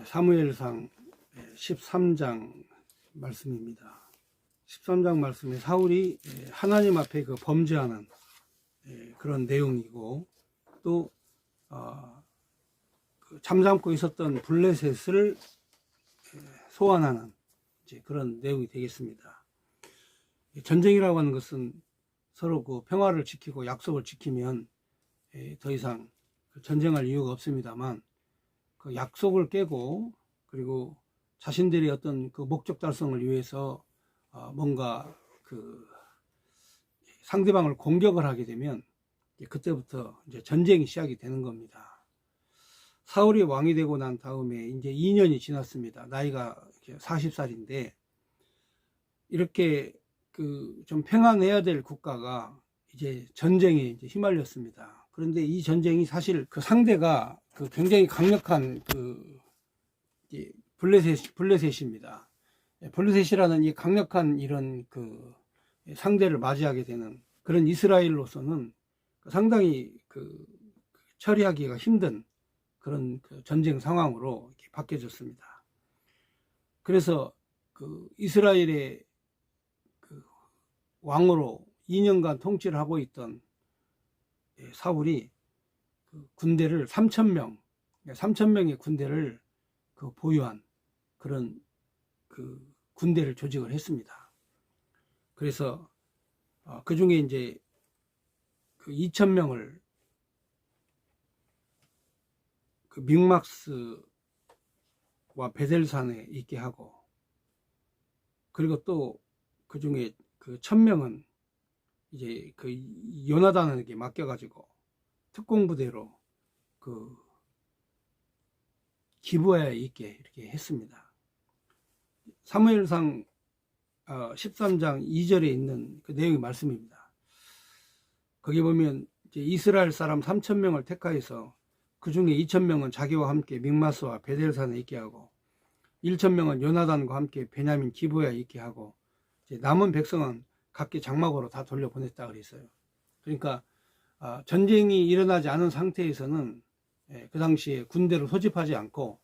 사무엘상 13장 말씀입니다. 13장 말씀에 사울이 하나님 앞에 그 범죄하는 그런 내용이고, 또 잠잠고 있었던 블레셋을 소환하는 그런 내용이 되겠습니다. 전쟁이라고 하는 것은 서로 그 평화를 지키고 약속을 지키면 더 이상 전쟁할 이유가 없습니다만, 그 약속을 깨고 그리고 자신들의 어떤 그 목적 달성을 위해서 뭔가 그 상대방을 공격을 하게 되면 그때부터 이제 전쟁이 시작이 되는 겁니다. 사울이 왕이 되고 난 다음에 이제 2년이 지났습니다. 나이가 40살인데 이렇게 그 좀 평안해야 될 국가가 이제 전쟁에 이제 휘말렸습니다. 그런데 이 전쟁이 사실 그 상대가 그 굉장히 강력한 그 블레셋입니다. 블레셋이라는 이 강력한 이런 그 상대를 맞이하게 되는 그런 이스라엘로서는 상당히 그 처리하기가 힘든 그런 그 전쟁 상황으로 이렇게 바뀌어졌습니다. 그래서 그 이스라엘의 그 왕으로 2년간 통치를 하고 있던 사울이 그 군대를 3,000명의 군대를 그 보유한 그런 그 군대를 조직을 했습니다. 그래서 그 중에 이제 그 2,000명을 그 믹막스와 베델산에 있게 하고, 그리고 또 그 중에 그 1,000명은 이제 그 요나단에게 맡겨가지고 특공부대로 그 기브야에 있게 이렇게 했습니다. 사무엘상 13장 2절에 있는 그 내용의 말씀입니다. 거기 보면 이제 이스라엘 사람 3,000명을 택하여서 그 중에 2,000명은 자기와 함께 믹마스와 베델산에 있게 하고, 1,000명은 요나단과 함께 베냐민 기브야에 있게 하고, 이제 남은 백성은 각기 장막으로 다 돌려보냈다 그랬어요. 그러니까 전쟁이 일어나지 않은 상태에서는 그 당시에 군대를 소집하지 않고,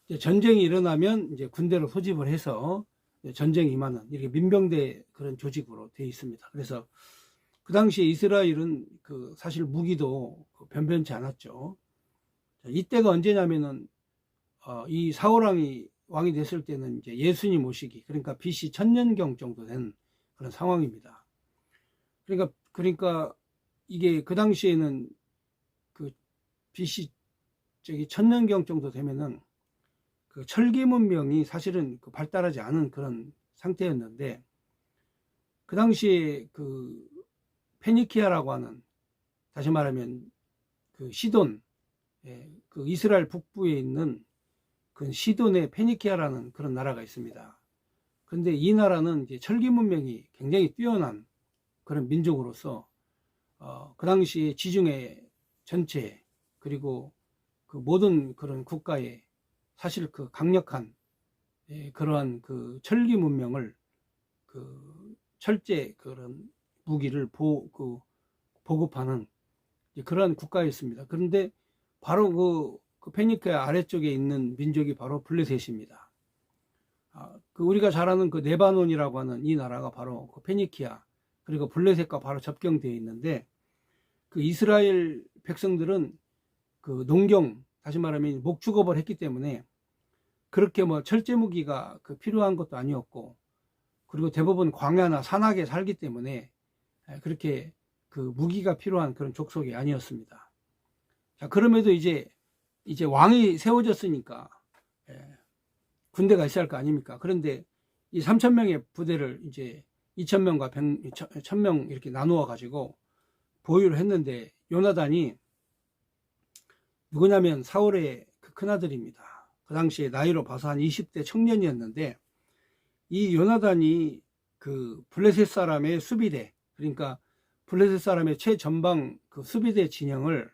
이제 전쟁이 일어나면 이제 군대를 소집을 해서 전쟁이 임하는 이렇게 민병대 그런 조직으로 되어 있습니다. 그래서 그 당시에 이스라엘은 그 사실 무기도 변변치 않았죠. 이때가 언제냐면은 이 사울 왕이 됐을 때는 이제 예수님 오시기, 그러니까 BC 1000년경 정도 된 그런 상황입니다. 그러니까 이게 그 당시에는 그 BC 1000년경 정도 되면은 그 철기 문명이 사실은 그 발달하지 않은 그런 상태였는데, 그 당시에 그 페니키아라고 하는, 다시 말하면 그 시돈, 그 이스라엘 북부에 있는 그 시돈의 페니키아라는 그런 나라가 있습니다. 그런데 이 나라는 이제 철기 문명이 굉장히 뛰어난 그런 민족으로서 그 당시에 지중해 전체, 그리고 그 모든 그런 국가에 사실 그 강력한 그러한 그 철기 문명을 그 철제 그런 무기를 보급하는 그러한 국가였습니다. 그런데 바로 그 페니키아 아래쪽에 있는 민족이 바로 블레셋입니다. 그 우리가 잘 아는 그 레바논이라고 하는 이 나라가 바로 그 페니키아, 그리고 블레셋과 바로 접경되어 있는데, 그 이스라엘 백성들은 그 농경, 다시 말하면 목축업을 했기 때문에 그렇게 뭐 철제 무기가 그 필요한 것도 아니었고, 그리고 대부분 광야나 산악에 살기 때문에 그렇게 그 무기가 필요한 그런 족속이 아니었습니다. 자, 그럼에도 이제 왕이 세워졌으니까 군대가 있어야 할 거 아닙니까? 그런데 이 3,000명의 부대를 이제 2,000명과 1,000명 이렇게 나누어 가지고 보유를 했는데, 요나단이 누구냐면 사울의 그 큰아들입니다. 그 당시에 나이로 봐서 한 20대 청년이었는데, 이 요나단이 그 블레셋 사람의 수비대, 그러니까 블레셋 사람의 최전방 그 수비대 진영을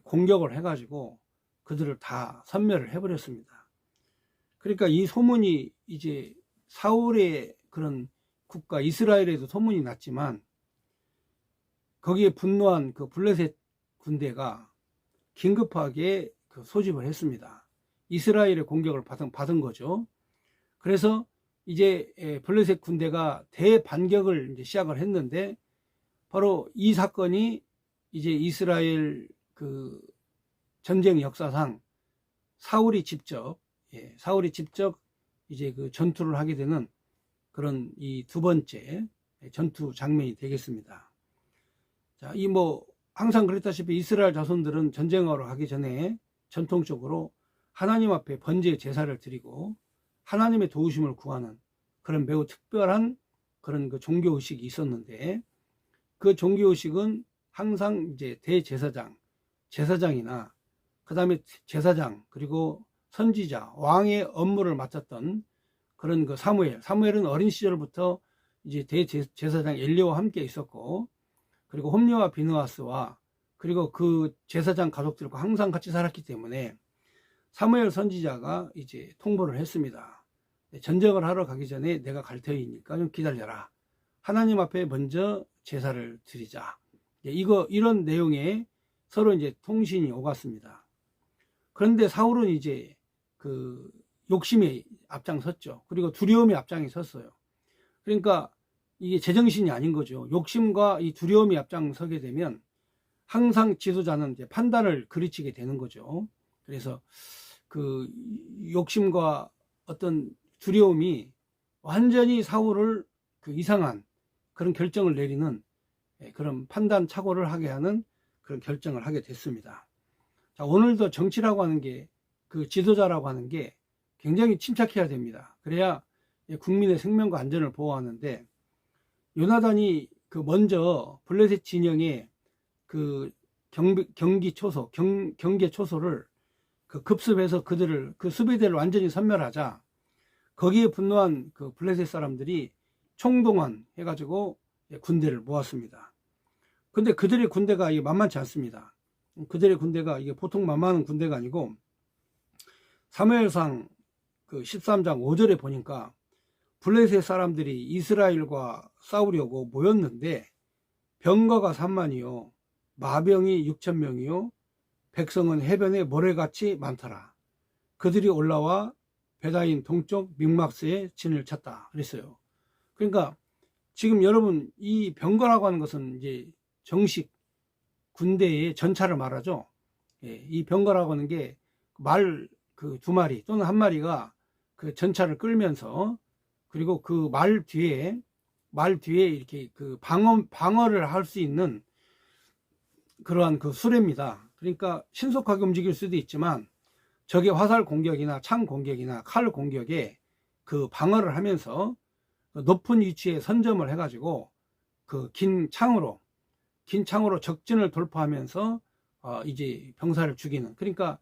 공격을 해가지고 그들을 다 섬멸을 해버렸습니다. 그러니까 이 소문이 이제 사울의 그런 국가 이스라엘에도 소문이 났지만, 거기에 분노한 그 블레셋 군대가 긴급하게 그 소집을 했습니다. 이스라엘의 공격을 받은 거죠. 그래서 이제 블레셋 군대가 대반격을 이제 시작을 했는데, 바로 이 사건이 이제 이스라엘 그 전쟁 역사상 사울이 직접 이제 그 전투를 하게 되는 그런 이 두 번째 전투 장면이 되겠습니다. 자, 이 뭐 항상 그랬다시피 이스라엘 자손들은 전쟁하러 가기 전에 전통적으로 하나님 앞에 번제 제사를 드리고 하나님의 도우심을 구하는 그런 매우 특별한 그런 그 종교 의식이 있었는데, 그 종교 의식은 항상 이제 제사장이나 그 다음에 제사장, 그리고 선지자, 왕의 업무를 맡았던 그런 그 사무엘은 어린 시절부터 이제 대제사장 엘리야와 함께 있었고, 그리고 홈리와 비느하스와 그리고 그 제사장 가족들과 항상 같이 살았기 때문에 사무엘 선지자가 이제 통보를 했습니다. 전쟁을 하러 가기 전에 내가 갈 터이니까 좀 기다려라. 하나님 앞에 먼저 제사를 드리자. 이런 내용의 서로 이제 통신이 오갔습니다. 그런데 사울은 이제 그 욕심에 앞장섰죠. 그리고 두려움에 앞장에 섰어요. 그러니까 이게 제정신이 아닌 거죠. 욕심과 이 두려움이 앞장서게 되면 항상 지도자는 이제 판단을 그르치게 되는 거죠. 그래서 그 욕심과 어떤 두려움이 완전히 사울을 그 이상한 그런 결정을 내리는 그런 판단 착오를 하게 하는 그런 결정을 하게 됐습니다. 자, 오늘도 정치라고 하는 게, 그 지도자라고 하는 게 굉장히 침착해야 됩니다. 그래야 국민의 생명과 안전을 보호하는데, 요나단이 그 먼저 블레셋 진영의 그 경계 초소를 그 급습해서 그들을 그 수비대를 완전히 섬멸하자, 거기에 분노한 그 블레셋 사람들이 총동원 해가지고 군대를 모았습니다. 근데 그들의 군대가 이게 만만치 않습니다. 그들의 군대가 이게 보통 만만한 군대가 아니고, 사무엘상 그 13장 5절에 보니까 블레셋 사람들이 이스라엘과 싸우려고 모였는데 병거가 3만이요 마병이 6,000명이요 백성은 해변에 모래같이 많더라. 그들이 올라와 베다인 동쪽 믹막스에 진을 쳤다 그랬어요. 그러니까 지금 여러분, 이 병거라고 하는 것은 이제 정식 군대의 전차를 말하죠. 이 병거라고 하는 게 말 그 2마리 또는 1마리가 그 전차를 끌면서, 그리고 그 말 뒤에 이렇게 그 방어를 할 수 있는 그러한 그 수레입니다. 그러니까 신속하게 움직일 수도 있지만 적의 화살 공격이나 창 공격이나 칼 공격에 그 방어를 하면서 높은 위치에 선점을 해가지고 그 긴 창으로 적진을 돌파하면서 이제 병사를 죽이는, 그러니까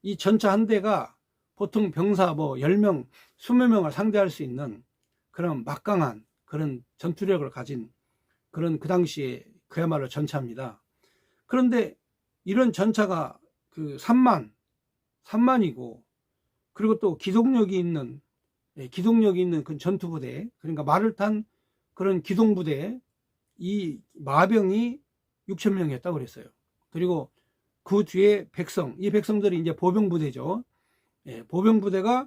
이 전차 한 대가 보통 병사 뭐 10명, 20명을 상대할 수 있는 그런 막강한 그런 전투력을 가진 그런 그 당시에 그야말로 전차입니다. 그런데 이런 전차가 그 3만이고, 그리고 또 기동력이 있는 그 전투부대, 그러니까 말을 탄 그런 기동부대, 이 마병이 6,000명이었다고 그랬어요. 그리고 그 뒤에 이 백성들이 이제 보병부대죠. 보병부대가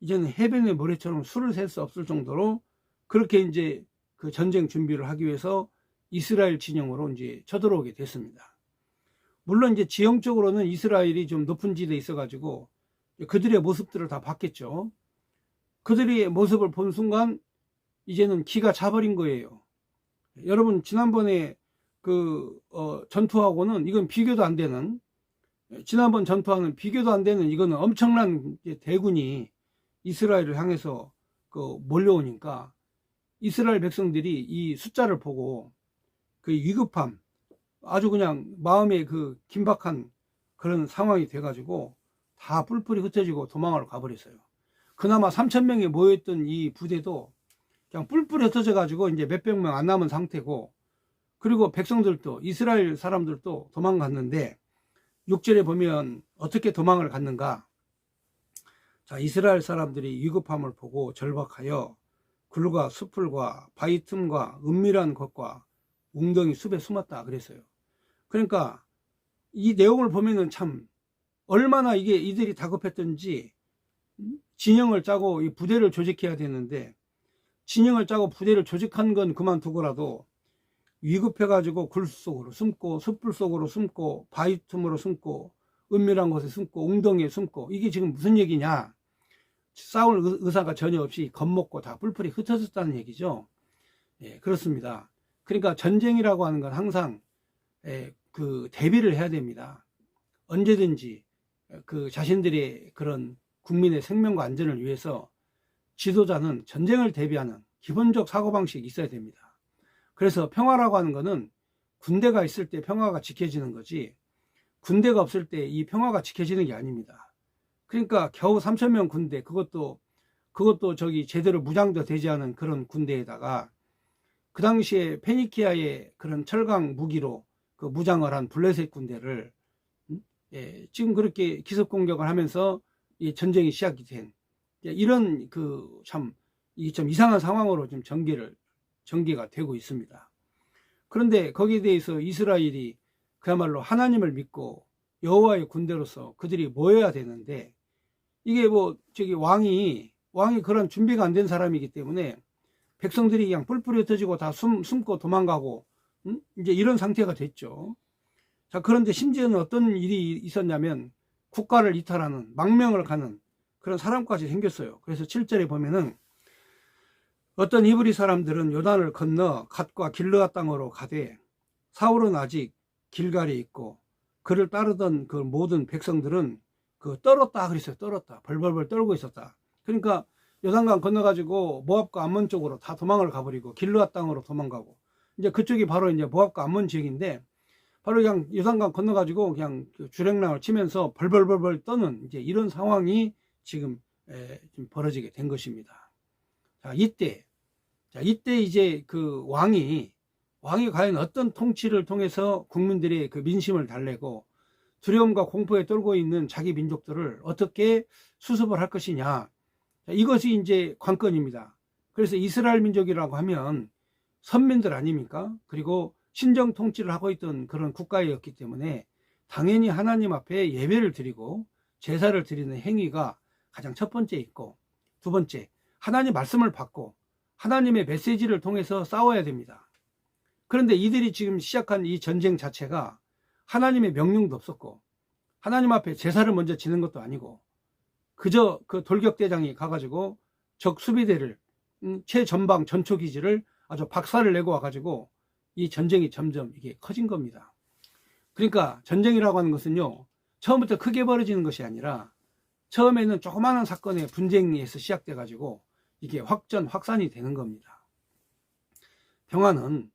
이제는 해변의 모래처럼 수를 셀 수 없을 정도로 그렇게 이제 그 전쟁 준비를 하기 위해서 이스라엘 진영으로 이제 쳐들어오게 됐습니다. 물론 이제 지형적으로는 이스라엘이 좀 높은 지대에 있어가지고 그들의 모습들을 다 봤겠죠. 그들의 모습을 본 순간 이제는 기가 차버린 거예요. 여러분, 지난번에 전투하고는 이건 비교도 안 되는, 지난번 전투하는 비교도 안 되는, 이거는 엄청난 대군이 이스라엘을 향해서 몰려오니까 이스라엘 백성들이 이 숫자를 보고 그 위급함, 아주 그냥 마음에 그 긴박한 그런 상황이 돼가지고 다 뿔뿔이 흩어지고 도망을 가버렸어요. 그나마 3,000명이 모여있던 이 부대도 그냥 뿔뿔이 흩어져 가지고 이제 몇백 명 안 남은 상태고, 그리고 백성들도, 이스라엘 사람들도 도망갔는데 6절에 보면 어떻게 도망을 갔는가. 자, 이스라엘 사람들이 위급함을 보고 절박하여 굴과 수풀과 바위 틈과 은밀한 곳과 웅덩이 숲에 숨었다 그랬어요. 그러니까 이 내용을 보면은 참 얼마나 이들이 다급했던지 진영을 짜고 이 부대를 조직해야 되는데, 진영을 짜고 부대를 조직한 건 그만두고라도 위급해가지고 굴 속으로 숨고 숯불 속으로 숨고 바위 틈으로 숨고 은밀한 곳에 숨고 웅덩이에 숨고, 이게 지금 무슨 얘기냐? 싸울 의사가 전혀 없이 겁먹고 다 뿔뿔이 흩어졌다는 얘기죠. 예, 그렇습니다. 그러니까 전쟁이라고 하는 건 항상 그 대비를 해야 됩니다. 언제든지 그 자신들의 그런 국민의 생명과 안전을 위해서 지도자는 전쟁을 대비하는 기본적 사고방식이 있어야 됩니다. 그래서 평화라고 하는 것은 군대가 있을 때 평화가 지켜지는 거지, 군대가 없을 때 이 평화가 지켜지는 게 아닙니다. 그러니까 겨우 3,000명 군대, 그것도 저기 제대로 무장도 되지 않은 그런 군대에다가 그 당시에 페니키아의 그런 철강 무기로 그 무장을 한 블레셋 군대를 지금 그렇게 기습 공격을 하면서 이 전쟁이 시작이 된 이런 그 참 이상한 상황으로 지금 전개가 되고 있습니다. 그런데 거기에 대해서 이스라엘이 그야말로 하나님을 믿고 여호와의 군대로서 그들이 모여야 되는데, 이게 뭐 저기 왕이 그런 준비가 안 된 사람이기 때문에 백성들이 그냥 뿔뿔이 흩어지고 다 숨고 도망가고 이제 이런 상태가 됐죠. 자, 그런데 심지어는 어떤 일이 있었냐면 국가를 이탈하는, 망명을 가는 그런 사람까지 생겼어요. 그래서 7절에 보면은 어떤 히브리 사람들은 요단을 건너 갓과 길르앗 땅으로 가되 사울은 아직 길갈에 있고 그를 따르던 그 모든 백성들은 그 떨었다 그랬어요. 떨었다. 벌벌벌 떨고 있었다. 그러니까 요단강 건너가지고 모압과 암몬 쪽으로 다 도망을 가버리고 길르앗 땅으로 도망가고, 이제 그쪽이 바로 이제 모압과 암몬 지역인데, 바로 그냥 요단강 건너가지고 그냥 그 주랭랑을 치면서 벌벌벌벌 떠는 이제 이런 상황이 지금 벌어지게 된 것입니다. 자, 이때 이제 그 왕이 과연 어떤 통치를 통해서 국민들의 그 민심을 달래고 두려움과 공포에 떨고 있는 자기 민족들을 어떻게 수습을 할 것이냐, 이것이 이제 관건입니다. 그래서 이스라엘 민족이라고 하면 선민들 아닙니까? 그리고 신정 통치를 하고 있던 그런 국가였기 때문에 당연히 하나님 앞에 예배를 드리고 제사를 드리는 행위가 가장 첫 번째 있고, 두 번째, 하나님 말씀을 받고 하나님의 메시지를 통해서 싸워야 됩니다. 그런데 이들이 지금 시작한 이 전쟁 자체가 하나님의 명령도 없었고 하나님 앞에 제사를 먼저 지는 것도 아니고, 그저 그 돌격대장이 가가지고 적 수비대를 최전방 전초기지를 아주 박살을 내고 와가지고 이 전쟁이 점점 이게 커진 겁니다. 그러니까 전쟁이라고 하는 것은요, 처음부터 크게 벌어지는 것이 아니라 처음에는 조그마한 사건의 분쟁에서 시작돼 가지고 이게 확산이 되는 겁니다. 평화는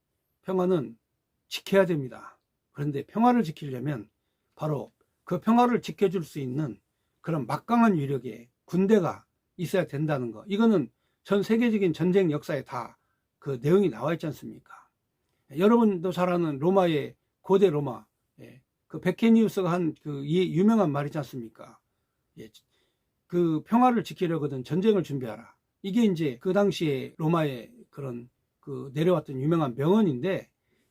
지켜야 됩니다. 그런데 평화를 지키려면 바로 그 평화를 지켜줄 수 있는 그런 막강한 위력의 군대가 있어야 된다는 거, 이거는 전 세계적인 전쟁 역사에 다 그 내용이 나와 있지 않습니까? 여러분도 잘 아는 로마의 고대 로마, 그 베케니우스가 한 그 유명한 말이지 않습니까? 그 평화를 지키려거든 전쟁을 준비하라. 이게 이제 그 당시에 로마의 그런 그 내려왔던 유명한 명언인데,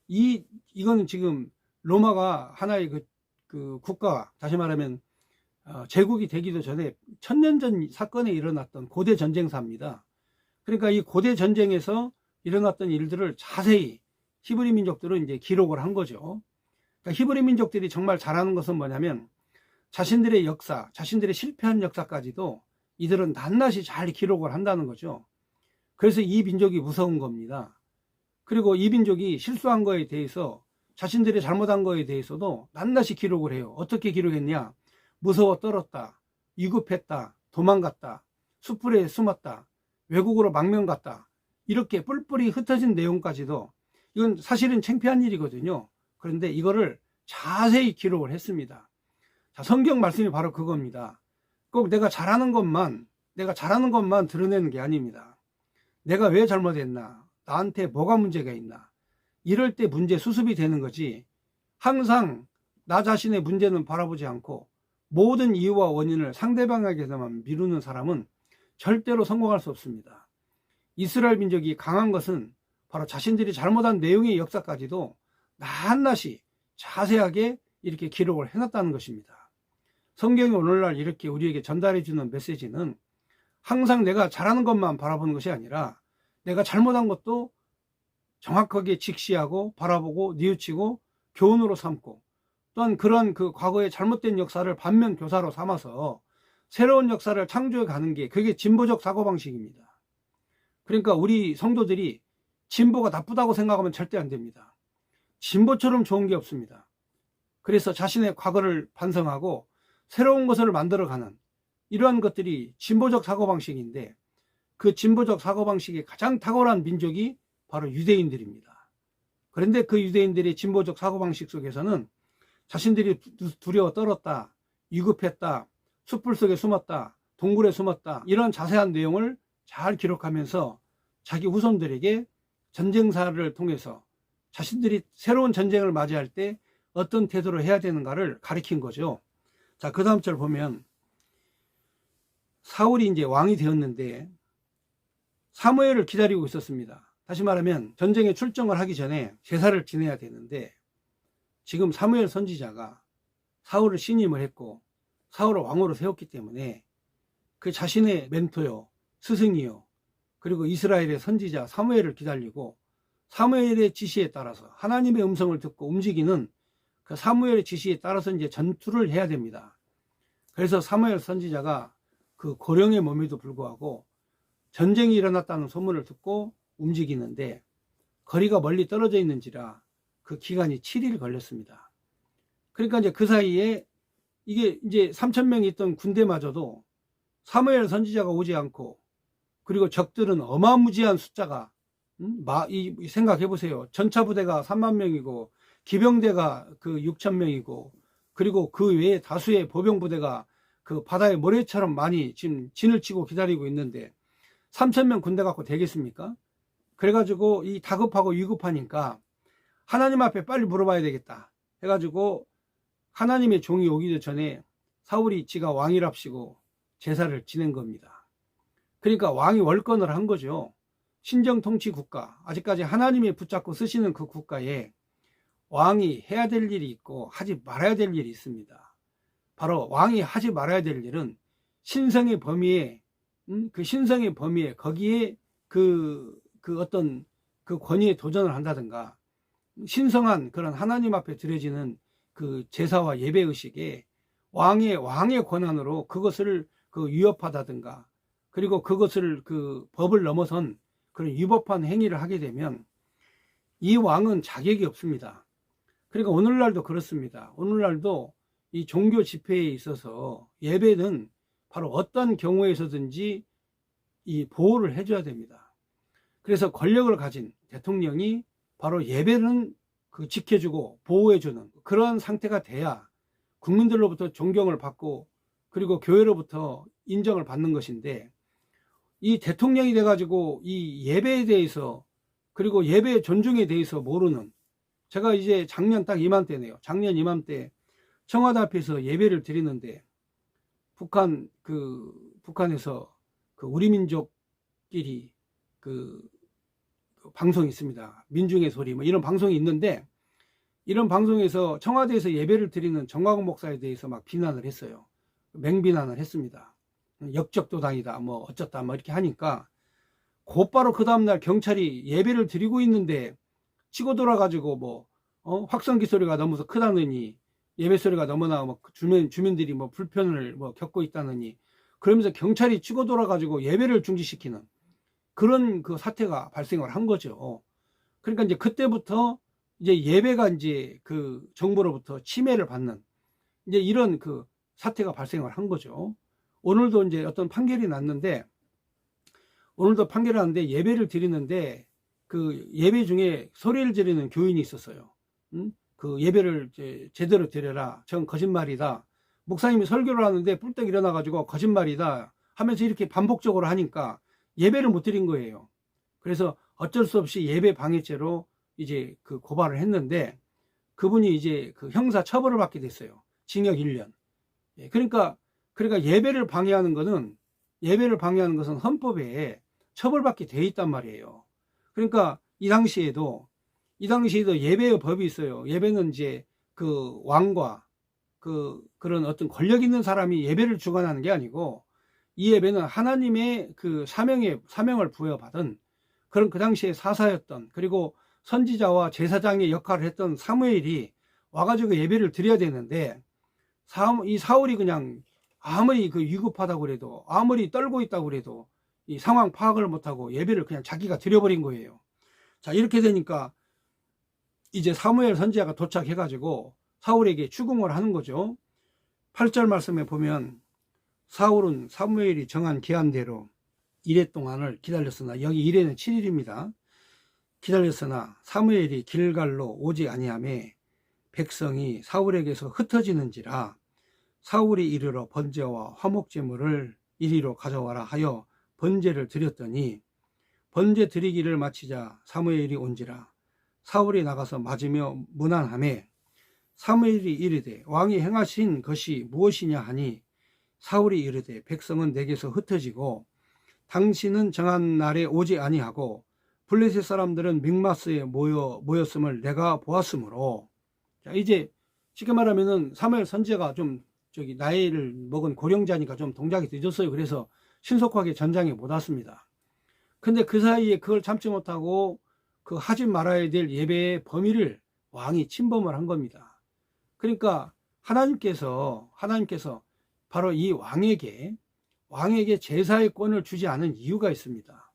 이거는 지금 로마가 하나의 그 국가, 다시 말하면 제국이 되기도 전에 1000년 전 사건에 일어났던 고대 전쟁사입니다. 그러니까 이 고대 전쟁에서 일어났던 일들을 자세히 히브리 민족들은 이제 기록을 한 거죠. 그러니까 히브리 민족들이 정말 잘하는 것은 뭐냐면 자신들의 역사, 자신들의 실패한 역사까지도 이들은 낱낱이 잘 기록을 한다는 거죠. 그래서 이 민족이 무서운 겁니다. 그리고 이 민족이 실수한 거에 대해서, 자신들이 잘못한 거에 대해서도 낱낱이 기록을 해요. 어떻게 기록했냐? 무서워 떨었다, 위급했다, 도망갔다, 숯불에 숨었다, 외국으로 망명 갔다, 이렇게 뿔뿔이 흩어진 내용까지도, 이건 사실은 창피한 일이거든요. 그런데 이거를 자세히 기록을 했습니다. 자, 성경 말씀이 바로 그겁니다. 꼭 내가 잘하는 것만 드러내는 게 아닙니다. 내가 왜 잘못했나, 나한테 뭐가 문제가 있나, 이럴 때 문제 수습이 되는 거지, 항상 나 자신의 문제는 바라보지 않고 모든 이유와 원인을 상대방에게서만 미루는 사람은 절대로 성공할 수 없습니다. 이스라엘 민족이 강한 것은 바로 자신들이 잘못한 내용의 역사까지도 낱낱이 자세하게 이렇게 기록을 해놨다는 것입니다. 성경이 오늘날 이렇게 우리에게 전달해 주는 메시지는 항상 내가 잘하는 것만 바라보는 것이 아니라 내가 잘못한 것도 정확하게 직시하고 바라보고 뉘우치고 교훈으로 삼고, 또한 그런 그 과거의 잘못된 역사를 반면 교사로 삼아서 새로운 역사를 창조해 가는 게, 그게 진보적 사고방식입니다. 그러니까 우리 성도들이 진보가 나쁘다고 생각하면 절대 안 됩니다. 진보처럼 좋은 게 없습니다. 그래서 자신의 과거를 반성하고 새로운 것을 만들어가는 이러한 것들이 진보적 사고방식인데, 그 진보적 사고방식이 가장 탁월한 민족이 바로 유대인들입니다. 그런데 그 유대인들의 진보적 사고방식 속에서는 자신들이 두려워 떨었다, 위급했다, 숯불 속에 숨었다, 동굴에 숨었다, 이런 자세한 내용을 잘 기록하면서 자기 후손들에게 전쟁사를 통해서 자신들이 새로운 전쟁을 맞이할 때 어떤 태도로 해야 되는가를 가르친 거죠. 자, 그 다음 절 보면 사울이 이제 왕이 되었는데 사무엘을 기다리고 있었습니다. 다시 말하면 전쟁에 출정을 하기 전에 제사를 지내야 되는데, 지금 사무엘 선지자가 사울을 신임을 했고 사울을 왕으로 세웠기 때문에 그 자신의 멘토요, 스승이요, 그리고 이스라엘의 선지자 사무엘을 기다리고 사무엘의 지시에 따라서 하나님의 음성을 듣고 움직이는 그 사무엘의 지시에 따라서 이제 전투를 해야 됩니다. 그래서 사무엘 선지자가 그 고령의 몸에도 불구하고 전쟁이 일어났다는 소문을 듣고 움직이는데, 거리가 멀리 떨어져 있는지라 그 기간이 7일 걸렸습니다. 그러니까 이제 그 사이에 이게 이제 3,000명이 있던 군대마저도 사무엘 선지자가 오지 않고, 그리고 적들은 어마무지한 숫자가, 생각해 보세요. 전차 부대가 3만 명이고 기병대가 그 6,000명이고, 그리고 그 외에 다수의 보병 부대가 그 바다의 모래처럼 많이 지금 진을 치고 기다리고 있는데 3,000명 군대 갖고 되겠습니까? 그래가지고 이 다급하고 위급하니까 하나님 앞에 빨리 물어봐야 되겠다 해가지고 하나님의 종이 오기도 전에 사울이 지가 왕이랍시고 제사를 지낸 겁니다. 그러니까 왕이 월권을 한 거죠. 신정통치 국가, 아직까지 하나님이 붙잡고 쓰시는 그 국가에 왕이 해야 될 일이 있고 하지 말아야 될 일이 있습니다. 바로 왕이 하지 말아야 될 일은 신성의 범위에, 그 신성의 범위에 거기에 그 어떤 그 권위에 도전을 한다든가, 신성한 그런 하나님 앞에 드려지는 그 제사와 예배 의식에 왕의 권한으로 그것을 그 위협하다든가, 그리고 그것을 그 법을 넘어선 그런 위법한 행위를 하게 되면 이 왕은 자격이 없습니다. 그러니까 오늘날도 그렇습니다. 오늘날도 이 종교 집회에 있어서 예배는 바로 어떤 경우에서든지 이 보호를 해줘야 됩니다. 그래서 권력을 가진 대통령이 바로 예배는 그 지켜주고 보호해주는 그런 상태가 돼야 국민들로부터 존경을 받고, 그리고 교회로부터 인정을 받는 것인데, 이 대통령이 돼가지고 이 예배에 대해서, 그리고 예배의 존중에 대해서 모르는, 제가 이제 작년 딱 이맘때네요. 작년 이맘때 청와대 앞에서 예배를 드리는데 북한에서 그 우리 민족끼리 그 방송이 있습니다. 민중의 소리 뭐 이런 방송이 있는데, 이런 방송에서 청와대에서 예배를 드리는 정광훈 목사에 대해서 막 비난을 했어요. 맹비난을 했습니다. 역적도당이다 뭐 어쩌다 뭐 이렇게 하니까 곧바로 그 다음날 경찰이 예배를 드리고 있는데 치고 돌아가지고 뭐 확성기 소리가 너무 크다느니, 예배 소리가 너무나 뭐 주민들이 뭐 불편을 뭐 겪고 있다느니, 그러면서 경찰이 치고 돌아가지고 예배를 중지시키는 그런 그 사태가 발생을 한 거죠. 그러니까 이제 그때부터 이제 예배가 이제 그 정부로부터 침해를 받는 이제 이런 그 사태가 발생을 한 거죠. 오늘도 이제 어떤 판결이 났는데, 오늘도 판결이 났는데 예배를 드리는데 그 예배 중에 소리를 지르는 교인이 있었어요. 그 예배를 이제 제대로 드려라, 전 거짓말이다. 목사님이 설교를 하는데 뿔떡 일어나가지고 거짓말이다 하면서 이렇게 반복적으로 하니까 예배를 못 드린 거예요. 그래서 어쩔 수 없이 예배 방해죄로 이제 그 고발을 했는데, 그분이 이제 그 형사 처벌을 받게 됐어요. 징역 1년. 그러니까 예배를 방해하는 것은 헌법에 처벌받게 돼 있단 말이에요. 그러니까 이 당시에도 예배의 법이 있어요. 예배는 이제 그 왕과 그런 어떤 권력 있는 사람이 예배를 주관하는 게 아니고, 이 예배는 하나님의 그 사명을 부여받은 그런 그 당시에 사사였던, 그리고 선지자와 제사장의 역할을 했던 사무엘이 와가지고 예배를 드려야 되는데, 이 사울이 그냥 아무리 그 위급하다고 그래도, 아무리 떨고 있다고 그래도 이 상황 파악을 못하고 예배를 그냥 자기가 드려버린 거예요. 자, 이렇게 되니까 이제 사무엘 선지자가 도착해가지고 사울에게 추궁을 하는 거죠. 8절 말씀에 보면, 사울은 사무엘이 정한 기한대로 이레 동안을 기다렸으나, 여기 이레는 7일입니다. 기다렸으나 사무엘이 길갈로 오지 아니하매 백성이 사울에게서 흩어지는지라, 사울이 이르러 번제와 화목제물을 이리로 가져와라 하여 번제를 드렸더니, 번제 드리기를 마치자 사무엘이 온지라 사울이 나가서 맞으며 문안하매, 사무엘이 이르되 왕이 행하신 것이 무엇이냐 하니, 사울이 이르되 백성은 내게서 흩어지고 당신은 정한 날에 오지 아니하고 블레셋 사람들은 믹마스에 모였음을 내가 보았으므로. 자, 이제 쉽게 말하면은 사무엘 선지자가 좀 나이를 먹은 고령자니까 좀 동작이 늦었어요. 그래서 신속하게 전장에 못 왔습니다. 근데 그 사이에 그걸 참지 못하고 그 하지 말아야 될 예배의 범위를 왕이 침범을 한 겁니다. 그러니까 하나님께서 바로 이 왕에게 제사의 권을 주지 않은 이유가 있습니다.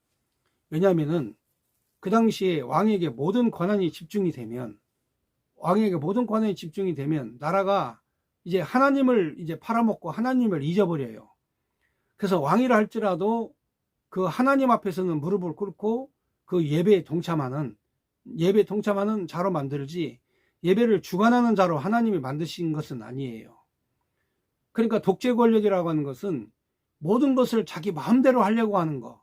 왜냐하면은 그 당시에 왕에게 모든 권한이 집중이 되면, 나라가 이제 하나님을 이제 팔아먹고 하나님을 잊어버려요. 그래서 왕이라 할지라도 그 하나님 앞에서는 무릎을 꿇고 그 예배에 동참하는 자로 만들지, 예배를 주관하는 자로 하나님이 만드신 것은 아니에요. 그러니까 독재 권력이라고 하는 것은 모든 것을 자기 마음대로 하려고 하는 거,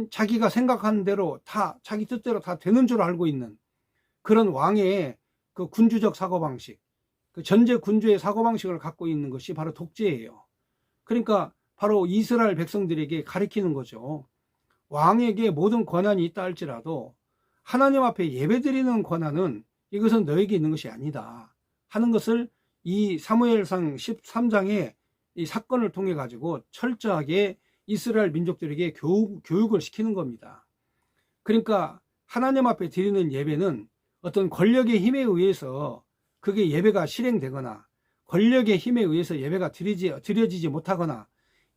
자기가 생각하는 대로 다, 자기 뜻대로 다 되는 줄 알고 있는 그런 왕의 그 군주적 사고방식, 그 전제 군주의 사고방식을 갖고 있는 것이 바로 독재예요. 그러니까 바로 이스라엘 백성들에게 가리키는 거죠. 왕에게 모든 권한이 있다 할지라도 하나님 앞에 예배드리는 권한은 이것은 너에게 있는 것이 아니다 하는 것을 이 사무엘상 13장의 이 사건을 통해 가지고 철저하게 이스라엘 민족들에게 교육을 시키는 겁니다. 그러니까 하나님 앞에 드리는 예배는 어떤 권력의 힘에 의해서 그게 예배가 실행되거나, 권력의 힘에 의해서 예배가 드려지지 못하거나,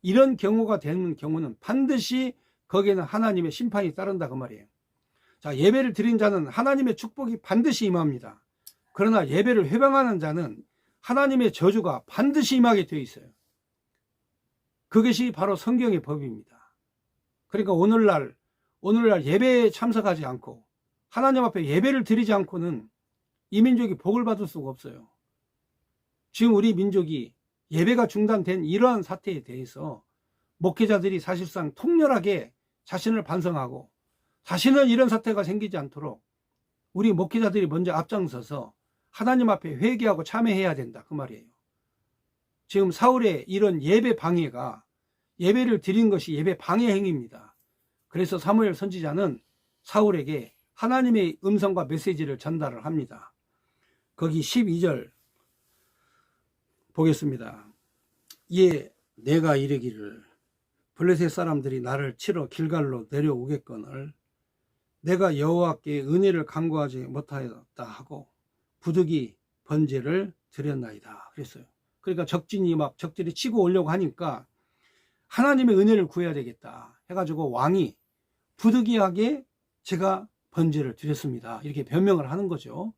이런 경우가 되는 경우는 반드시 거기에는 하나님의 심판이 따른다 그 말이에요. 자, 예배를 드린 자는 하나님의 축복이 반드시 임합니다. 그러나 예배를 회방하는 자는 하나님의 저주가 반드시 임하게 되어 있어요. 그것이 바로 성경의 법입니다. 그러니까 오늘날 예배에 참석하지 않고 하나님 앞에 예배를 드리지 않고는 이 민족이 복을 받을 수가 없어요. 지금 우리 민족이 예배가 중단된 이러한 사태에 대해서 목회자들이 사실상 통렬하게 자신을 반성하고, 다시는 이런 사태가 생기지 않도록 우리 목회자들이 먼저 앞장서서 하나님 앞에 회개하고 참회해야 된다 그 말이에요. 지금 사울의 이런 예배 방해가, 예배를 드린 것이 예배 방해 행위입니다. 그래서 사무엘 선지자는 사울에게 하나님의 음성과 메시지를 전달을 합니다. 거기 12절 보겠습니다. 예, 내가 이르기를 블레셋 사람들이 나를 치러 길갈로 내려오겠거늘 내가 여호와께 은혜를 간구하지 못하였다 하고 부득이 번제를 드렸나이다 그랬어요. 그러니까 적들이 치고 오려고 하니까 하나님의 은혜를 구해야 되겠다 해가지고 왕이 부득이하게 제가 번제를 드렸습니다 이렇게 변명을 하는 거죠.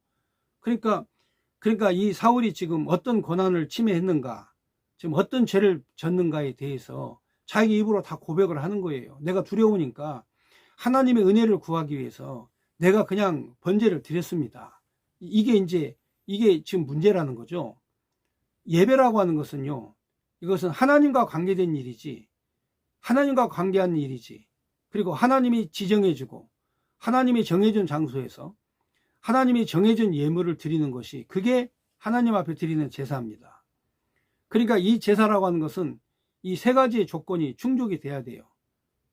그러니까 이 사울이 지금 어떤 권한을 침해했는가, 지금 어떤 죄를 졌는가에 대해서 자기 입으로 다 고백을 하는 거예요. 내가 두려우니까 하나님의 은혜를 구하기 위해서 내가 그냥 번제를 드렸습니다. 이게 지금 문제라는 거죠. 예배라고 하는 것은요, 이것은 하나님과 관계된 일이지, 하나님과 관계한 일이지, 그리고 하나님이 지정해주고 하나님이 정해준 장소에서 하나님이 정해준 예물을 드리는 것이, 그게 하나님 앞에 드리는 제사입니다. 그러니까 이 제사라고 하는 것은 이 세 가지의 조건이 충족이 돼야 돼요.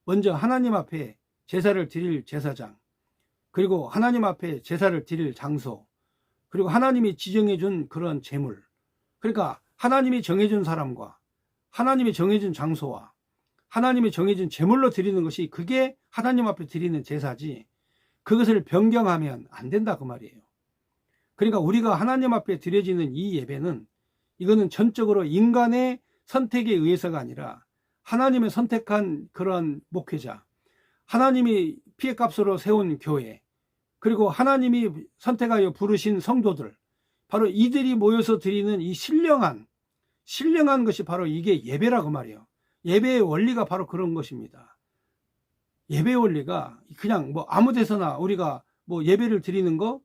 먼저 하나님 앞에 제사를 드릴 제사장, 그리고 하나님 앞에 제사를 드릴 장소, 그리고 하나님이 지정해준 그런 제물. 그러니까 하나님이 정해준 사람과 하나님이 정해준 장소와 하나님이 정해진 제물로 드리는 것이 그게 하나님 앞에 드리는 제사지, 그것을 변경하면 안 된다 그 말이에요. 그러니까 우리가 하나님 앞에 드려지는 이 예배는, 이거는 전적으로 인간의 선택에 의해서가 아니라 하나님의 선택한 그런 목회자, 하나님이 피해값으로 세운 교회, 그리고 하나님이 선택하여 부르신 성도들, 바로 이들이 모여서 드리는 이 신령한 것이 바로 이게 예배라고 말이에요. 예배의 원리가 바로 그런 것입니다. 예배의 원리가 그냥 뭐 아무 데서나 우리가 뭐 예배를 드리는 거,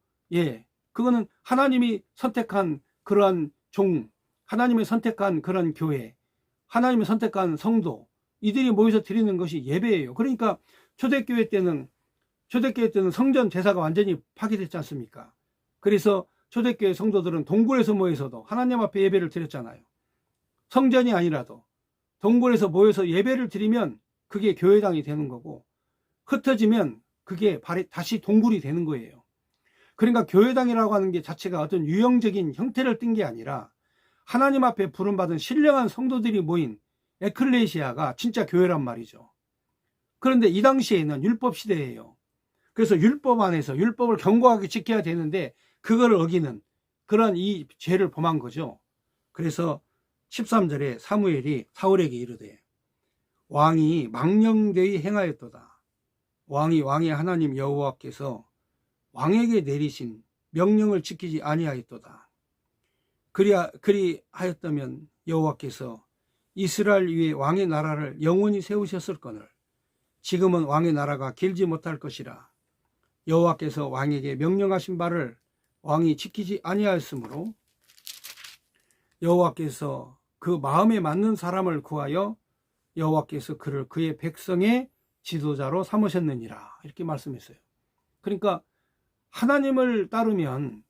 그거는 하나님이 선택한 그러한 하나님이 선택한 그런 교회, 하나님이 선택한 성도, 이들이 모여서 드리는 것이 예배예요. 그러니까 초대교회 때는 성전 제사가 완전히 파괴됐지 않습니까? 그래서 초대교회 성도들은 동굴에서 모여서도 하나님 앞에 예배를 드렸잖아요. 성전이 아니라도 동굴에서 모여서 예배를 드리면 그게 교회당이 되는 거고, 흩어지면 그게 다시 동굴이 되는 거예요. 그러니까 교회당이라고 하는 게 자체가 어떤 유형적인 형태를 띈 게 아니라 하나님 앞에 부름받은 신령한 성도들이 모인 에클레시아가 진짜 교회란 말이죠. 그런데 이 당시에는 율법 시대예요. 그래서 율법 안에서 율법을 견고하게 지켜야 되는데 그걸 어기는 그런 이 죄를 범한 거죠. 그래서 13절에 사무엘이 사울에게 이르되 왕이 망령되이 행하였도다. 왕의 하나님 여호와께서 왕에게 내리신 명령을 지키지 아니하였도다. 그리하였다면 여호와께서 이스라엘 위에 왕의 나라를 영원히 세우셨을거늘 지금은 왕의 나라가 길지 못할 것이라. 여호와께서 왕에게 명령하신 바를 왕이 지키지 아니하였으므로 여호와께서 그 마음에 맞는 사람을 구하여 여호와께서 그를 그의 백성의 지도자로 삼으셨느니라. 이렇게 말씀했어요. 그러니까 하나님을 따르면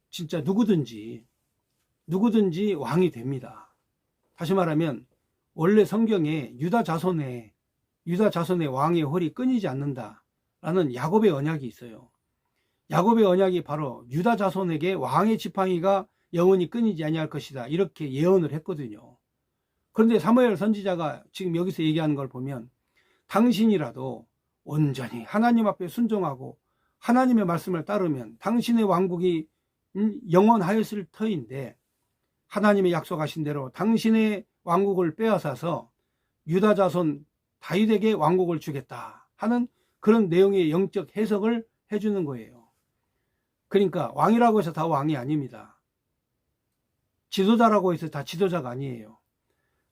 진짜 누구든지 왕이 됩니다. 다시 말하면 원래 성경에 유다 자손의 왕의 홀이 끊이지 않는다라는 야곱의 언약이 있어요. 야곱의 언약이 바로 유다 자손에게 왕의 지팡이가 영원히 끊이지 아니할 것이다, 이렇게 예언을 했거든요. 그런데 사무엘 선지자가 지금 여기서 얘기하는 걸 보면 당신이라도 온전히 하나님 앞에 순종하고 하나님의 말씀을 따르면 당신의 왕국이 영원하였을 터인데, 하나님의 약속하신 대로 당신의 왕국을 빼앗아서 유다 자손 다윗에게 왕국을 주겠다 하는 그런 내용의 영적 해석을 해주는 거예요. 그러니까 왕이라고 해서 다 왕이 아닙니다. 지도자라고 해서 다 지도자가 아니에요.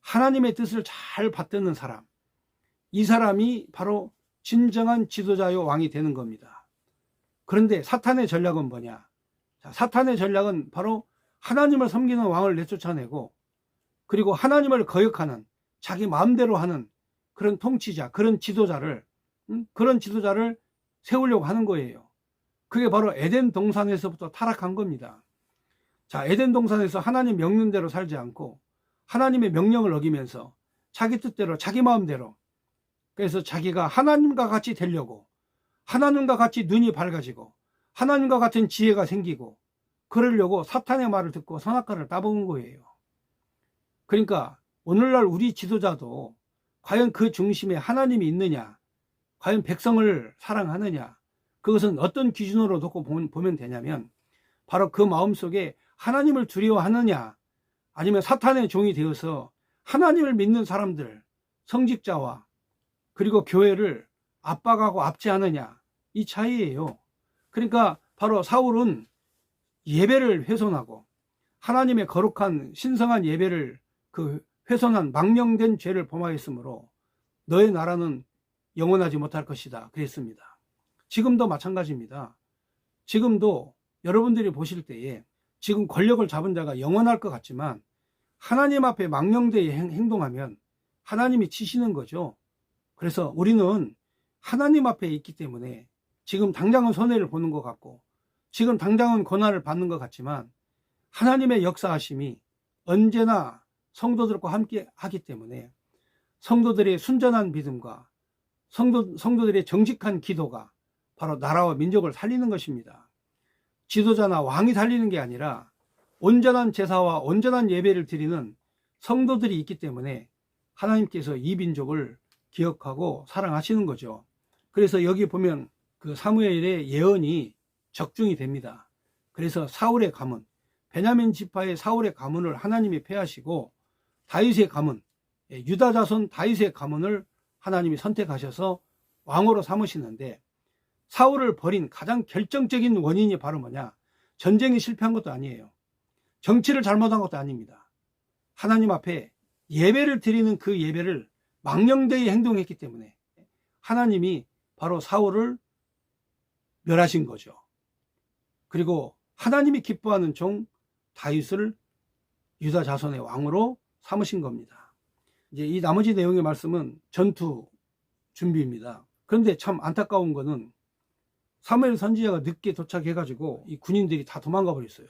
하나님의 뜻을 잘 받드는 사람, 이 사람이 바로 진정한 지도자요 왕이 되는 겁니다. 그런데 사탄의 전략은 뭐냐? 사탄의 전략은 바로 하나님을 섬기는 왕을 내쫓아내고, 그리고 하나님을 거역하는, 자기 마음대로 하는 그런 통치자, 그런 지도자를 세우려고 하는 거예요. 그게 바로 에덴 동산에서부터 타락한 겁니다. 자, 에덴 동산에서 하나님 명령 대로 살지 않고 하나님의 명령을 어기면서 자기 뜻대로, 자기 마음대로, 그래서 자기가 하나님과 같이 되려고, 하나님과 같이 눈이 밝아지고 하나님과 같은 지혜가 생기고 그러려고 사탄의 말을 듣고 선악과를 따먹은 거예요. 그러니까 오늘날 우리 지도자도 과연 그 중심에 하나님이 있느냐, 과연 백성을 사랑하느냐, 그것은 어떤 기준으로 놓고 보면 되냐면 바로 그 마음속에 하나님을 두려워하느냐, 아니면 사탄의 종이 되어서 하나님을 믿는 사람들, 성직자와 그리고 교회를 압박하고 압제하느냐, 이 차이예요. 그러니까 바로 사울은 예배를 훼손하고 하나님의 거룩한 신성한 예배를 훼손한 망령된 죄를 범하였으므로 너의 나라는 영원하지 못할 것이다 그랬습니다. 지금도 마찬가지입니다. 지금도 여러분들이 보실 때에 지금 권력을 잡은 자가 영원할 것 같지만 하나님 앞에 망령되이 행동하면 하나님이 치시는 거죠. 그래서 우리는 하나님 앞에 있기 때문에 지금 당장은 손해를 보는 것 같고 지금 당장은 고난을 받는 것 같지만 하나님의 역사하심이 언제나 성도들과 함께 하기 때문에 성도들의 순전한 믿음과 성도들의 정직한 기도가 바로 나라와 민족을 살리는 것입니다. 지도자나 왕이 살리는 게 아니라 온전한 제사와 온전한 예배를 드리는 성도들이 있기 때문에 하나님께서 이 민족을 기억하고 사랑하시는 거죠. 그래서 여기 보면 그 사무엘의 예언이 적중이 됩니다. 그래서 사울의 가문, 베냐민 지파의 사울의 가문을 하나님이 패하시고 다윗의 가문, 유다 자손 다윗의 가문을 하나님이 선택하셔서 왕으로 삼으시는데, 사울을 버린 가장 결정적인 원인이 바로 뭐냐? 전쟁이 실패한 것도 아니에요. 정치를 잘못한 것도 아닙니다. 하나님 앞에 예배를 드리는 그 예배를 망령되이 행동했기 때문에 하나님이 바로 사울을 멸하신 거죠. 그리고 하나님이 기뻐하는 종 다윗을 유다 자손의 왕으로 삼으신 겁니다. 이제 이 나머지 내용의 말씀은 전투 준비입니다. 그런데 참 안타까운 거는 사무엘 선지자가 늦게 도착해가지고 이 군인들이 다 도망가 버렸어요.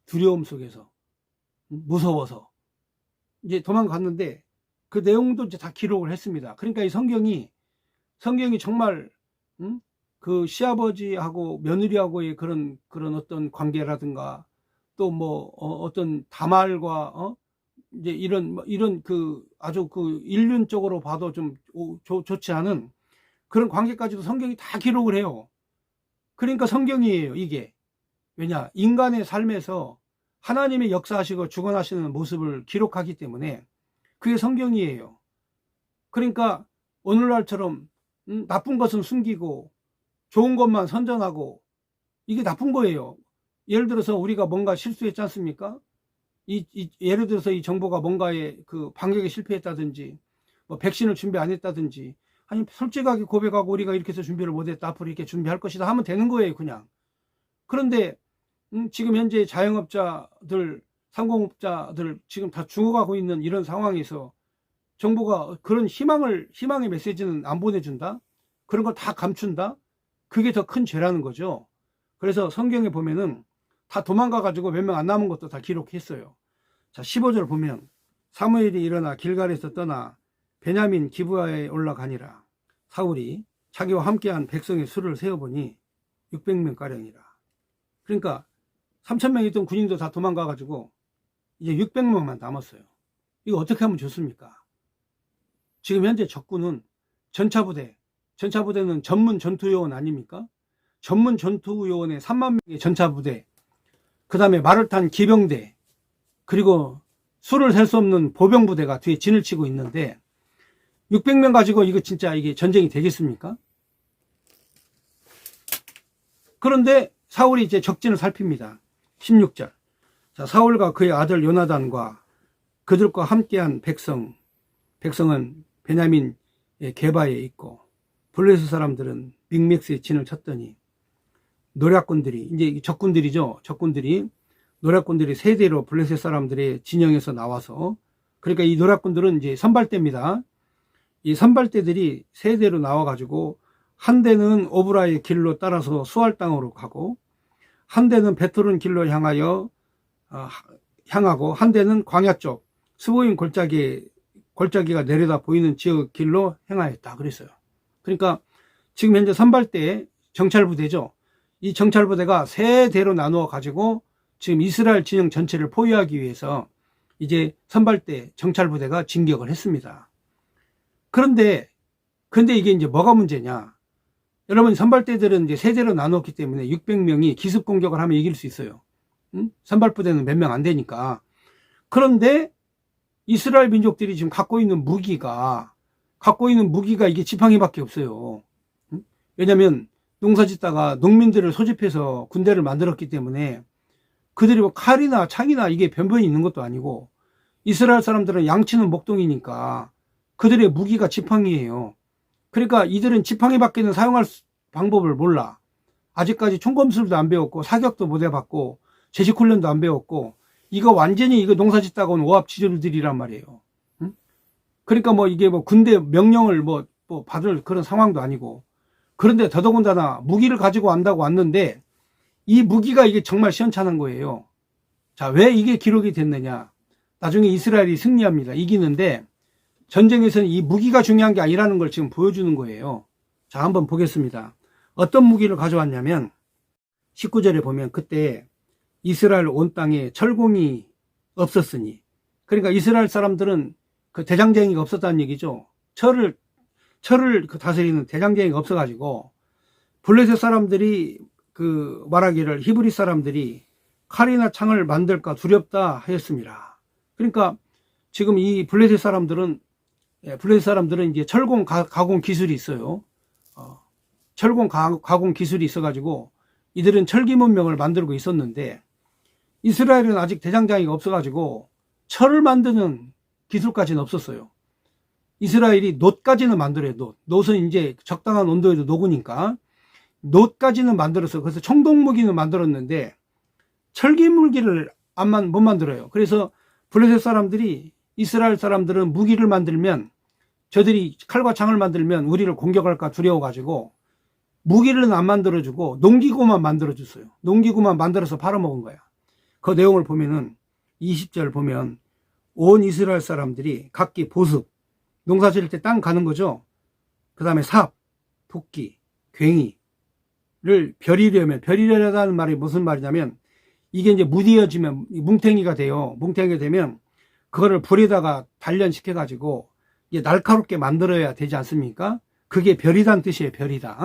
두려움 속에서, 무서워서 이제 도망갔는데 그 내용도 이제 다 기록을 했습니다. 그러니까 이 성경이 정말 그 시아버지하고 며느리하고의 그런 어떤 관계라든가 또 뭐 어떤 다말과 이제 이런 그 아주 그 인륜적으로 봐도 좀 좋지 않은 그런 관계까지도 성경이 다 기록을 해요. 그러니까 성경이에요, 이게. 왜냐? 인간의 삶에서 하나님의 역사하시고 주관하시는 모습을 기록하기 때문에 그게 성경이에요. 그러니까 오늘날처럼 나쁜 것은 숨기고 좋은 것만 선전하고 이게 나쁜 거예요. 예를 들어서 우리가 뭔가 실수했지 않습니까? 예를 들어서 이 정부가 뭔가에 그 방역에 실패했다든지 뭐 백신을 준비 안 했다든지, 아니 솔직하게 고백하고 우리가 이렇게 해서 준비를 못했다, 앞으로 이렇게 준비할 것이다 하면 되는 거예요, 그냥. 그런데 지금 현재 자영업자들, 상공업자들 지금 다 죽어가고 있는 이런 상황에서 정부가 그런 희망의 메시지는 안 보내준다? 그런 걸 다 감춘다? 그게 더 큰 죄라는 거죠. 그래서 성경에 보면은 다 도망가가지고 몇 명 안 남은 것도 다 기록했어요. 자, 15절 보면 사무엘이 일어나 길갈에서 떠나 베냐민 기브아에 올라가니라. 사울이 자기와 함께한 백성의 수를 세어보니 600명가량이라. 그러니까 3,000명 있던 군인도 다 도망가가지고 이제 600명만 남았어요. 이거 어떻게 하면 좋습니까? 지금 현재 적군은 전차부대는 전문 전투요원 아닙니까? 전문 전투요원의 3만 명의 전차부대, 그 다음에 말을 탄 기병대, 그리고 수를 셀 수 없는 보병부대가 뒤에 진을 치고 있는데 600명 가지고 이거 진짜 이게 전쟁이 되겠습니까? 그런데 사울이 이제 적진을 살핍니다. 16절. 자, 사울과 그의 아들 요나단과 그들과 함께한 백성은 베냐민 게바에 있고, 블레셋 사람들은 믹맥스에 진을 쳤더니 노략군들이, 이제 적군들이죠. 노략군들이 세대로 블레셋 사람들의 진영에서 나와서, 그러니까 이 노략군들은 이제 선발대입니다. 이 선발대들이 세대로 나와가지고 한 대는 오브라의 길로 따라서 수알 땅으로 가고, 한 대는 베토른 길로 향하고, 한 대는 광야 쪽 스보임 골짜기가 내려다 보이는 지역 길로 행하였다 그랬어요. 그러니까 지금 현재 선발대 정찰부대죠. 이 정찰부대가 세 대로 나누어 가지고 지금 이스라엘 진영 전체를 포위하기 위해서 이제 선발대 정찰부대가 진격을 했습니다. 그런데 이게 이제 뭐가 문제냐? 여러분, 선발대들은 이제 세 대로 나누었기 때문에 600명이 기습 공격을 하면 이길 수 있어요. 선발부대는 몇 명 안 되니까. 그런데 이스라엘 민족들이 지금 갖고 있는 무기가 이게 지팡이밖에 없어요. 왜냐면 농사 짓다가 농민들을 소집해서 군대를 만들었기 때문에 그들이 뭐 칼이나 창이나 이게 변변히 있는 것도 아니고, 이스라엘 사람들은 양치는 목동이니까 그들의 무기가 지팡이예요. 그러니까 이들은 지팡이밖에는 사용할 방법을 몰라. 아직까지 총검술도 안 배웠고 사격도 못 해봤고 제식훈련도 안 배웠고, 이거 완전히 농사 짓다가 온 오합지졸들이란 말이에요. 그러니까 뭐 이게 뭐 군대 명령을 뭐 받을 그런 상황도 아니고, 그런데 더더군다나 무기를 가지고 왔다고 왔는데 이 무기가 이게 정말 시원찮은 거예요. 자, 왜 이게 기록이 됐느냐? 나중에 이스라엘이 승리합니다. 이기는데 전쟁에서는 이 무기가 중요한 게 아니라는 걸 지금 보여주는 거예요. 자, 한번 보겠습니다. 어떤 무기를 가져왔냐면 19절에 보면 그때 이스라엘 온 땅에 철공이 없었으니 그러니까 이스라엘 사람들은 그 대장쟁이가 없었다는 얘기죠. 철을 그 다스리는 대장쟁이가 없어가지고 블레셋 사람들이 그 말하기를 히브리 사람들이 칼이나 창을 만들까 두렵다 하였습니다. 그러니까 지금 이 블레셋 사람들은 이제 철공 가공 기술이 있어요. 철공 가공 기술이 있어가지고 이들은 철기 문명을 만들고 있었는데 이스라엘은 아직 대장장이가 없어가지고 철을 만드는 기술까지는 없었어요. 이스라엘이 놋까지는 만들어요. 놋은 이제 적당한 온도에도 녹으니까 놋까지는 만들어서 그래서 청동무기는 만들었는데 철기 무기를 못 만들어요. 그래서 블레셋 사람들이 이스라엘 사람들은 무기를 만들면 저들이 칼과 창을 만들면 우리를 공격할까 두려워가지고 무기를 안 만들어주고 농기구만 만들어줬어요. 농기구만 만들어서 팔아먹은 거야. 그 내용을 보면은 20절 보면 온 이스라엘 사람들이 각기 보습, 농사 지을 때 땅 가는 거죠. 그 다음에 삽, 도끼, 괭이를 벼리려다는 말이 무슨 말이냐면 이게 이제 무디어지면 뭉탱이가 돼요. 뭉탱이가 되면 그거를 불에다가 단련시켜가지고 이게 날카롭게 만들어야 되지 않습니까? 그게 벼리다는 뜻이에요. 벼리다.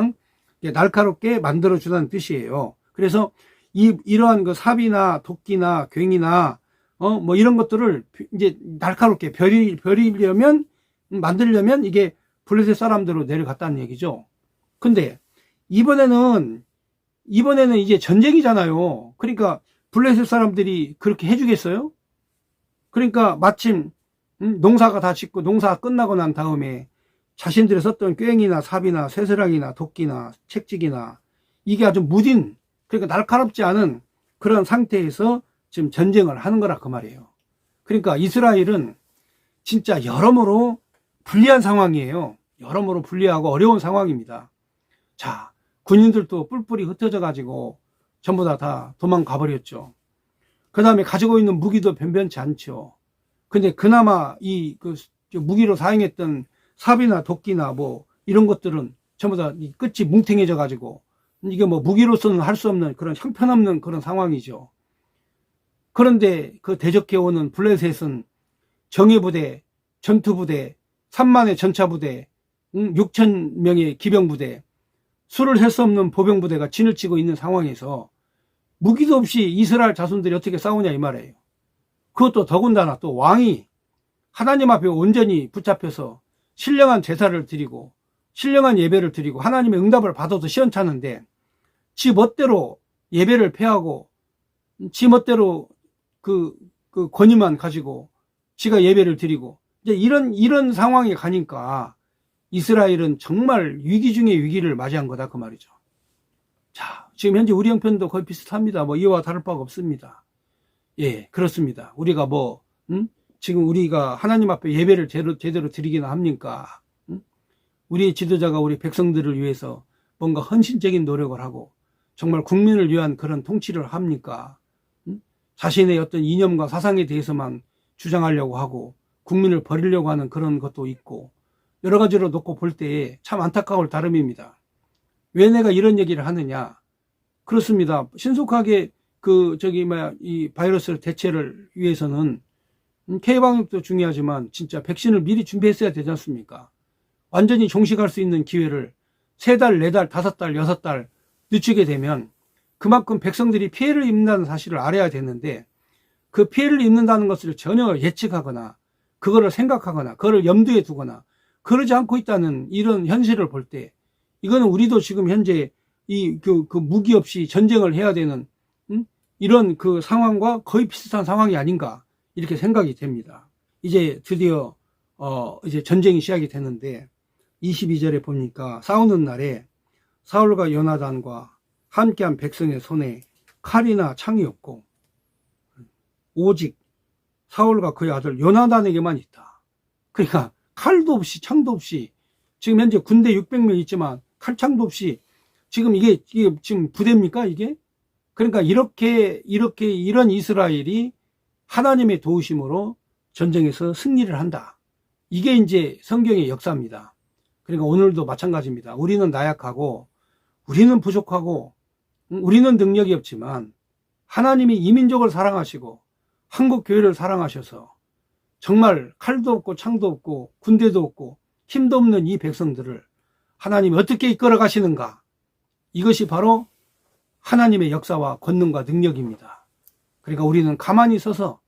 날카롭게 만들어주다는 뜻이에요. 그래서 이러한 그 삽이나 도끼나 괭이나 뭐 이런 것들을 이제 날카롭게 만들려면 이게 블레셋 사람들로 내려갔다는 얘기죠. 근데 이번에는 이제 전쟁이잖아요. 그러니까 블레셋 사람들이 그렇게 해주겠어요? 그러니까 마침 농사가 다 짓고 농사가 끝나고 난 다음에 자신들이 썼던 괭이나 삽이나 쇠사랑이나 도끼나 책직이나 이게 아주 무딘, 그러니까 날카롭지 않은 그런 상태에서 지금 전쟁을 하는 거라 그 말이에요. 그러니까 이스라엘은 진짜 여러모로 불리한 상황이에요. 여러모로 불리하고 어려운 상황입니다. 자, 군인들도 뿔뿔이 흩어져 가지고 전부 다 도망가 버렸죠. 그 다음에 가지고 있는 무기도 변변치 않죠. 근데 그나마 그 무기로 사용했던 삽이나 도끼나 뭐 이런 것들은 전부 다 끝이 뭉탱해져 가지고 이게 뭐 무기로서는 할 수 없는 그런 형편없는 그런 상황이죠. 그런데 그 대적해오는 블레셋은 정예부대, 전투부대, 3만의 전차부대, 6천 명의 기병부대, 수를 셀 수 없는 보병부대가 진을 치고 있는 상황에서 무기도 없이 이스라엘 자손들이 어떻게 싸우냐 이 말이에요. 그것도 더군다나 또 왕이 하나님 앞에 온전히 붙잡혀서 신령한 제사를 드리고 신령한 예배를 드리고 하나님의 응답을 받아도 시원찮은데 지 멋대로 예배를 폐하고 지 멋대로 그 권위만 가지고 지가 예배를 드리고 이제 이런 상황에 가니까 이스라엘은 정말 위기 중에 위기를 맞이한 거다 그 말이죠. 자, 지금 현재 우리 형편도 거의 비슷합니다. 뭐 이와 다를 바가 없습니다. 예, 그렇습니다. 우리가 지금 우리가 하나님 앞에 예배를 제대로 드리기나 합니까? 우리 지도자가 우리 백성들을 위해서 뭔가 헌신적인 노력을 하고 정말 국민을 위한 그런 통치를 합니까? 자신의 어떤 이념과 사상에 대해서만 주장하려고 하고 국민을 버리려고 하는 그런 것도 있고 여러 가지로 놓고 볼 때에 참 안타까울 따름입니다. 왜 내가 이런 얘기를 하느냐? 그렇습니다. 신속하게 이 바이러스를 대체를 위해서는 K방역도 중요하지만 진짜 백신을 미리 준비했어야 되지 않습니까? 완전히 종식할 수 있는 기회를 3달, 4달, 5달, 6달 늦추게 되면 그만큼 백성들이 피해를 입는다는 사실을 알아야 되는데 그 피해를 입는다는 것을 전혀 예측하거나 그거를 생각하거나 그거를 염두에 두거나 그러지 않고 있다는 이런 현실을 볼 때 이거는 우리도 지금 현재 그 무기 없이 전쟁을 해야 되는 이런 그 상황과 거의 비슷한 상황이 아닌가 이렇게 생각이 됩니다. 이제 드디어 이제 전쟁이 시작이 되는데 22절에 보니까 싸우는 날에 사울과 요나단과 함께한 백성의 손에 칼이나 창이 없고 오직 사울과 그의 아들 요나단에게만 있다. 그러니까 칼도 없이 창도 없이 지금 현재 군대 600명 있지만 칼창도 없이 지금 이게 지금 부대입니까 이게? 그러니까 이런 이스라엘이 하나님의 도우심으로 전쟁에서 승리를 한다. 이게 이제 성경의 역사입니다. 그러니까 오늘도 마찬가지입니다. 우리는 나약하고 우리는 부족하고 우리는 능력이 없지만 하나님이 이 민족을 사랑하시고 한국 교회를 사랑하셔서 정말 칼도 없고 창도 없고 군대도 없고 힘도 없는 이 백성들을 하나님이 어떻게 이끌어 가시는가? 이것이 바로 하나님의 역사와 권능과 능력입니다. 그러니까 우리는 가만히 서서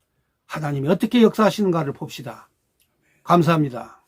하나님이 어떻게 역사하시는가를 봅시다. 감사합니다.